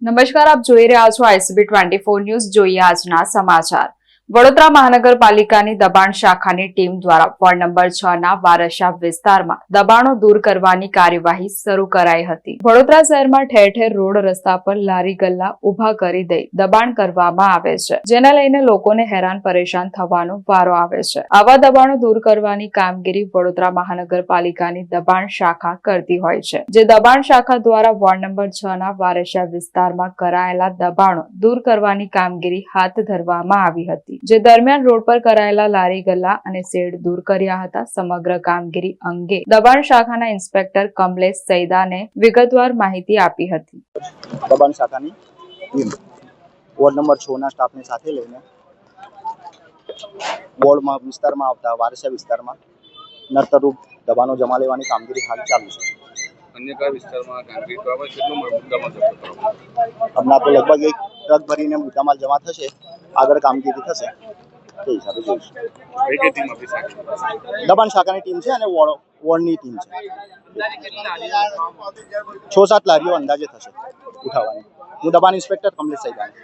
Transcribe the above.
નમસ્કાર, આપ જોઈ રહ્યા છો ICB24 ન્યૂઝ. જોઈએ આજના સમાચાર. વડોદરા મહાનગરપાલિકાની દબાણ શાખાની ટીમ દ્વારા વોર્ડ નંબર 6 ના વારસા વિસ્તારમાં દબાણો દૂર કરવાની કાર્યવાહી શરૂ કરાઈ હતી. વડોદરા શહેરમાં ઠેર ઠેર રોડ રસ્તા પર લારી ગલ્લા ઉભા કરી દઈ દબાણ કરવામાં આવે છે, જેને લઈને લોકોને હેરાન પરેશાન થવાનો વારો આવે છે. આવા દબાણો દૂર કરવાની કામગીરી વડોદરા મહાનગરપાલિકાની દબાણ શાખા કરતી હોય છે, જે દબાણ શાખા દ્વારા વોર્ડ નંબર 6 ના વારસા વિસ્તારમાં કરાયેલા દબાણો દૂર કરવાની કામગીરી હાથ ધરવામાં આવી હતી, જે દરમિયાન રોડ પર કરાયેલા લારી ગલ્લા અને શેડ દૂર કર્યા હતા. સમગ્ર કામગીરી અંગે દબાણ શાખાના ઇન્સ્પેક્ટર કમલેશ સૈદાને વિગતવાર માહિતી આપી હતી. દબાણ શાખાની ટીમ વોર્ડ નંબર 6 ના સ્ટાફને સાથે લઈને વોર્ડમાં વિસ્તારમાં આવતા વારસા વિસ્તારમાં નર્તરૂપ દબાણો જમા લેવાની કામગીરી હાલ ચાલુ છે. અન્ય કયા વિસ્તારમાં કામગીરી કરવામાં કેટલો મુદ્દામાલ જપ્ત કરવામાં? હમણાં તો લગભગ એક ટ્રક ભરીને મુદ્દામાલ જમા થશે, આગળ કામગીરી થશે તે હિસાબે જોઈશું. કઈ ટીમ આપણી સાથે? દબાણ શાખાની ટીમ છે અને વોર્ડની ટીમ છે. 6-7 લારીઓ અંદાજે થશે ઉઠાવવાની. હું દબાણ ઇન્સ્પેક્ટર કમલેશ સૈદાની.